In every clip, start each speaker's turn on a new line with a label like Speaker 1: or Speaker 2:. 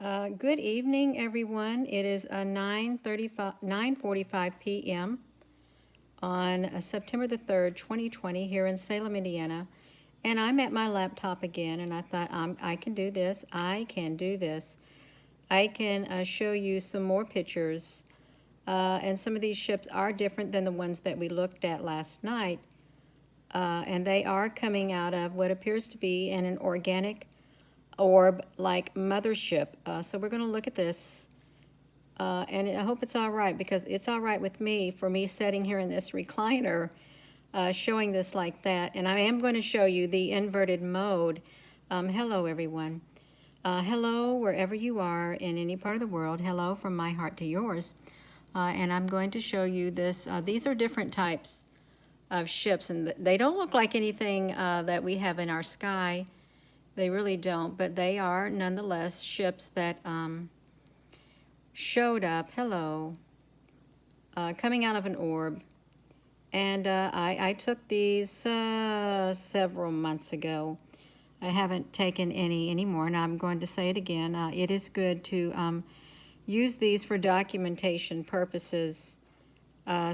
Speaker 1: Good evening, everyone. It is 9:45 p.m. on September the 3rd, 2020, here in Salem, Indiana. And I'm at my laptop again, and I thought, I can do this. I can do this. I can show you some more pictures. And some of these ships are different than the ones that we looked at last night. And they are coming out of what appears to be an organic orb like mothership. So we're going to look at this. And I hope it's all right, because it's all right with me for me sitting here in this recliner showing this like that. And I am going to show you the inverted mode. Hello, everyone. Hello, wherever you are in any part of the world. Hello from my heart to yours. And I'm going to show you this. These are different types of ships, and they don't look like anything that we have in our sky. They really don't, but they are nonetheless ships that showed up, coming out of an orb. And I took these several months ago. I haven't taken any anymore, and I'm going to say it again. It is good to use these for documentation purposes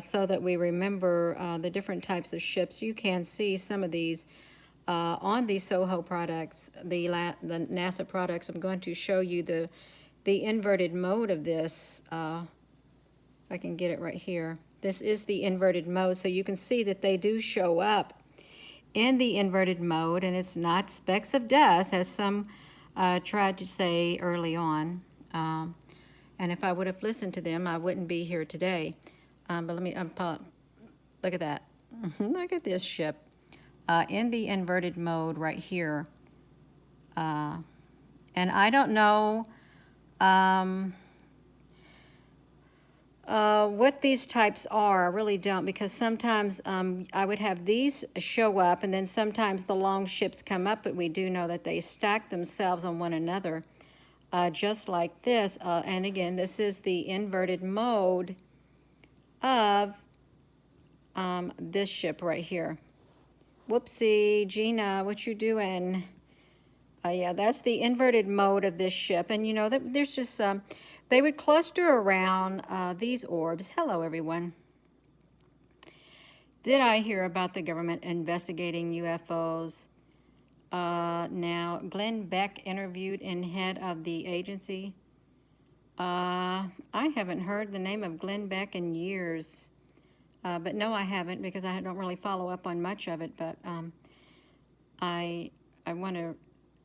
Speaker 1: so that we remember the different types of ships. You can see some of these on the Soho products, the NASA products. I'm going to show you the inverted mode of this. If I can get it right here. This is the inverted mode, so you can see that they do show up in the inverted mode, and it's not specks of dust, as some tried to say early on. And if I would have listened to them, I wouldn't be here today. But let me look at that. Look at this ship. In the inverted mode right here. And I don't know what these types are. I really don't, because sometimes I would have these show up, and then sometimes the long ships come up, but we do know that they stack themselves on one another, just like this. And again, this is the inverted mode of this ship right here. Whoopsie, Gina, what you doing? Yeah, that's the inverted mode of this ship. And you know, there's just, they would cluster around these orbs. Hello, everyone. Did I hear about the government investigating UFOs? Now, Glenn Beck interviewed in head of the agency. I haven't heard the name of Glenn Beck in years. But no, I haven't, because I don't really follow up on much of it. But I want to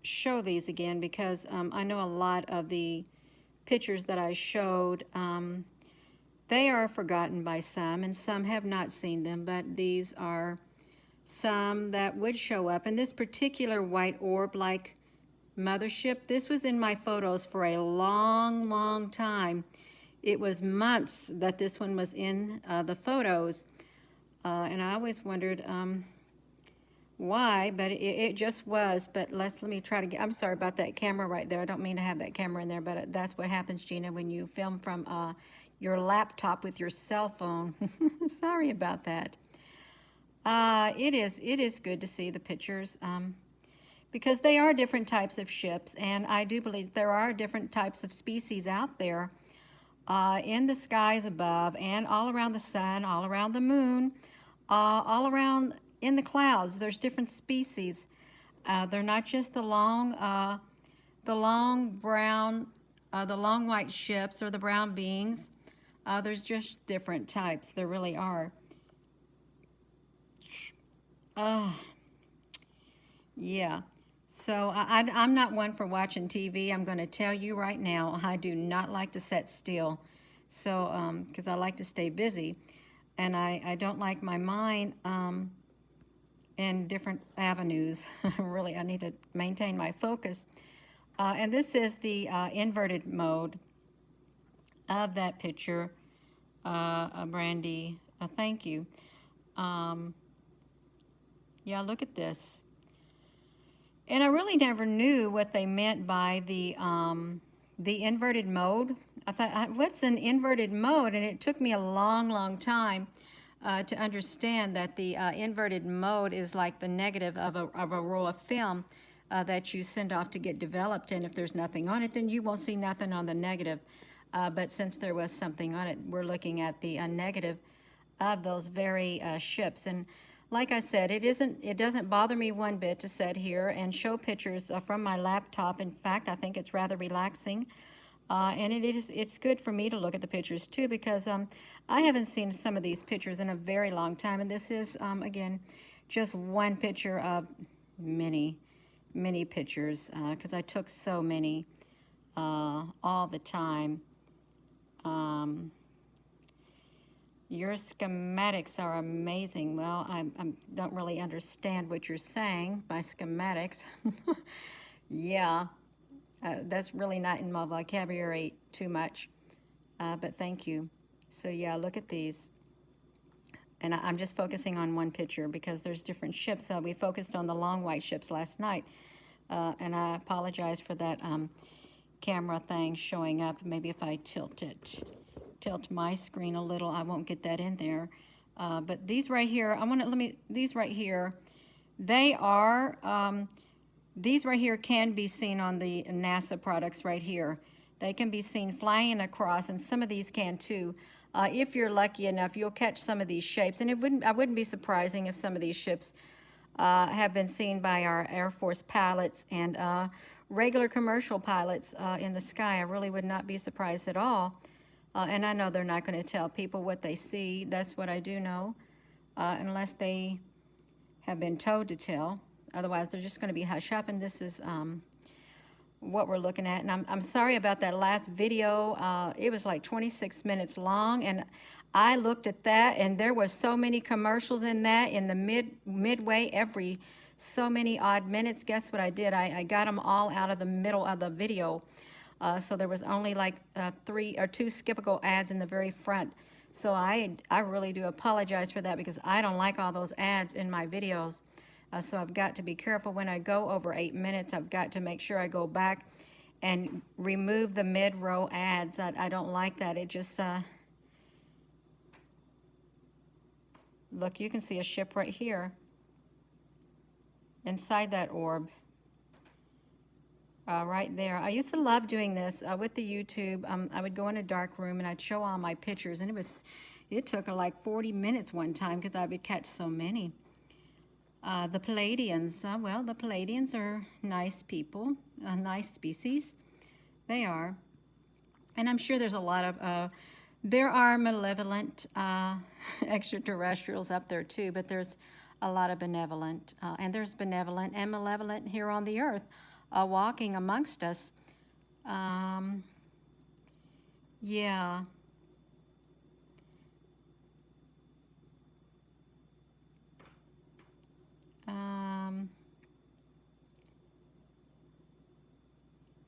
Speaker 1: show these again, because I know a lot of the pictures that I showed, they are forgotten by some, and some have not seen them. But these are some that would show up. And this particular white orb-like mothership, this was in my photos for a long, long time. It was months that this one was in the photos, and I always wondered why, but it just was. But let me try to get, I'm sorry about that camera right there. I don't mean to have that camera in there, but that's what happens, Gina, when you film from your laptop with your cell phone. Sorry about that. It is good to see the pictures, because they are different types of ships, and I do believe there are different types of species out there. In the skies above, and all around the sun, all around the moon, all around in the clouds. There's different species. They're not just the long brown, the long white ships or the brown beings. There's just different types. There really are. Yeah. So I'm not one for watching TV. I'm going to tell you right now, I do not like to sit still. So, because I like to stay busy. And I don't like my mind in different avenues. Really, I need to maintain my focus. And this is the inverted mode of that picture. Brandy, thank you. Yeah, look at this. And I really never knew what they meant by the inverted mode. I thought, what's an inverted mode? And it took me a long, long time to understand that the inverted mode is like the negative of a roll of film. that you send off to get developed, and if there's nothing on it, then you won't see nothing on the negative. But since there was something on it, we're looking at the negative of those very ships. And like I said, it doesn't bother me one bit to sit here and show pictures from my laptop. In fact, I think it's rather relaxing. And it's good for me to look at the pictures too, because I haven't seen some of these pictures in a very long time. And this is, again, just one picture of many pictures, because I took so many all the time. Your schematics are amazing. Well, I don't really understand what you're saying by schematics. Yeah, that's really not in my vocabulary too much, but thank you. So yeah, look at these. And I'm just focusing on one picture because there's different ships. We focused on the long white ships last night, and I apologize for that camera thing showing up. Maybe if I tilt my screen a little, I won't get that in there. But these right here, these right here, they are, these right here can be seen on the NASA products right here. They can be seen flying across, and some of these can too. If you're lucky enough, you'll catch some of these shapes, and I wouldn't be surprising if some of these ships have been seen by our Air Force pilots and regular commercial pilots in the sky. I really would not be surprised at all. And I know they're not going to tell people what they see. That's what I do know, unless they have been told to tell. Otherwise, they're just going to be hush up. And this is what we're looking at. And I'm sorry about that last video. It was like 26 minutes long, and I looked at that, and there was so many commercials in that in the midway every so many odd minutes. Guess what I did? I got them all out of the middle of the video. So there was only like 3 or 2 skippable ads in the very front. So I really do apologize for that, because I don't like all those ads in my videos. So I've got to be careful when I go over 8 minutes. I've got to make sure I go back and remove the mid-row ads. I don't like that. It just, look, you can see a ship right here inside that orb. Right there. I used to love doing this with the YouTube. I would go in a dark room and I'd show all my pictures, and it took like 40 minutes one time because I would catch so many. The Palladians, well, the Palladians are nice people, a nice species. They are. And I'm sure there's a lot of, there are malevolent extraterrestrials up there too, but there's a lot of benevolent, and there's benevolent and malevolent here on the earth. Walking amongst us. Yeah.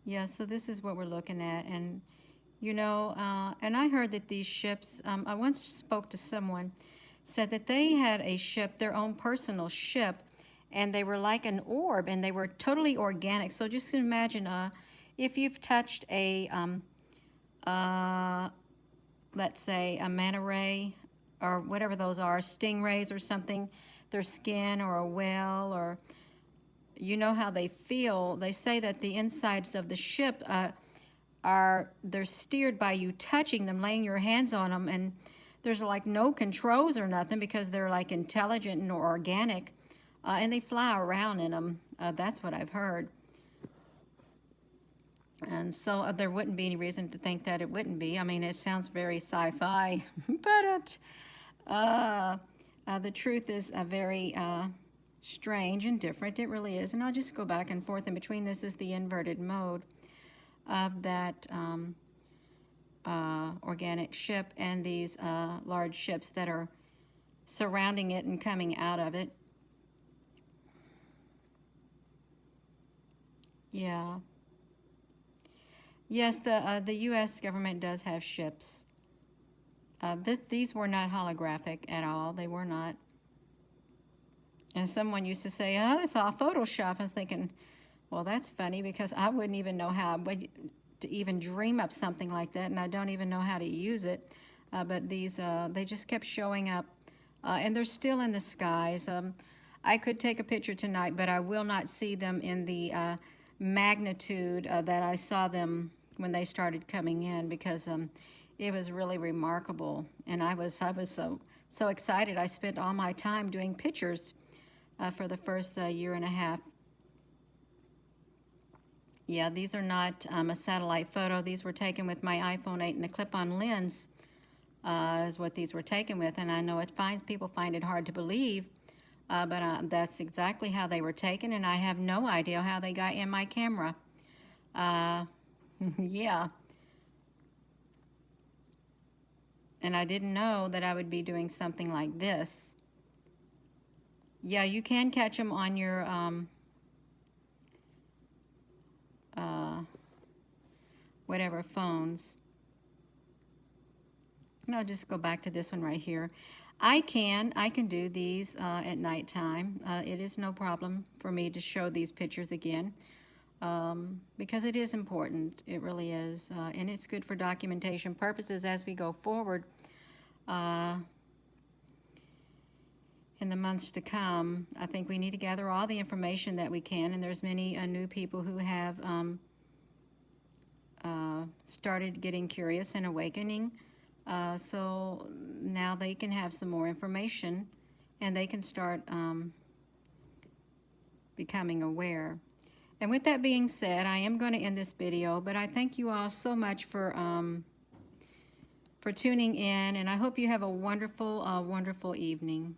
Speaker 1: Yeah, so this is what we're looking at. And, you know, and I heard that these ships, I once spoke to someone, said that they had a ship, their own personal ship, and they were like an orb, and they were totally organic. So just imagine if you've touched a, let's say, a manta ray, or whatever those are, stingrays or something, their skin, or a whale, or you know how they feel. They say that the insides of the ship they're steered by you touching them, laying your hands on them, and there's like no controls or nothing, because they're like intelligent and organic. And they fly around in them. That's what I've heard. And so there wouldn't be any reason to think that it wouldn't be. I mean, it sounds very sci-fi, but the truth is very strange and different. It really is. And I'll just go back and forth in between. This is the inverted mode of that organic ship and these large ships that are surrounding it and coming out of it. Yeah. Yes, the U.S. government does have ships. These were not holographic at all. They were not. And someone used to say, oh, it's all Photoshop. I was thinking, well, that's funny, because I wouldn't even know how to even dream up something like that, and I don't even know how to use it. But these, they just kept showing up, and they're still in the skies. I could take a picture tonight, but I will not see them in the magnitude that I saw them when they started coming in, because it was really remarkable, and I was so excited. I spent all my time doing pictures for the first year and a half. Yeah, these are not a satellite photo. These were taken with my iPhone 8 and a clip-on lens is what these were taken with. And I know people find it hard to believe, but that's exactly how they were taken, and I have no idea how they got in my camera. Yeah. And I didn't know that I would be doing something like this. Yeah, you can catch them on your whatever phones. And I'll just go back to this one right here. I can do these at nighttime. It is no problem for me to show these pictures again, because it is important. It really is, and it's good for documentation purposes as we go forward in the months to come. I think we need to gather all the information that we can, and there's many new people who have started getting curious and awakening. So now they can have some more information, and they can start becoming aware. And with that being said, I am going to end this video, but I thank you all so much for tuning in, and I hope you have a wonderful, wonderful evening.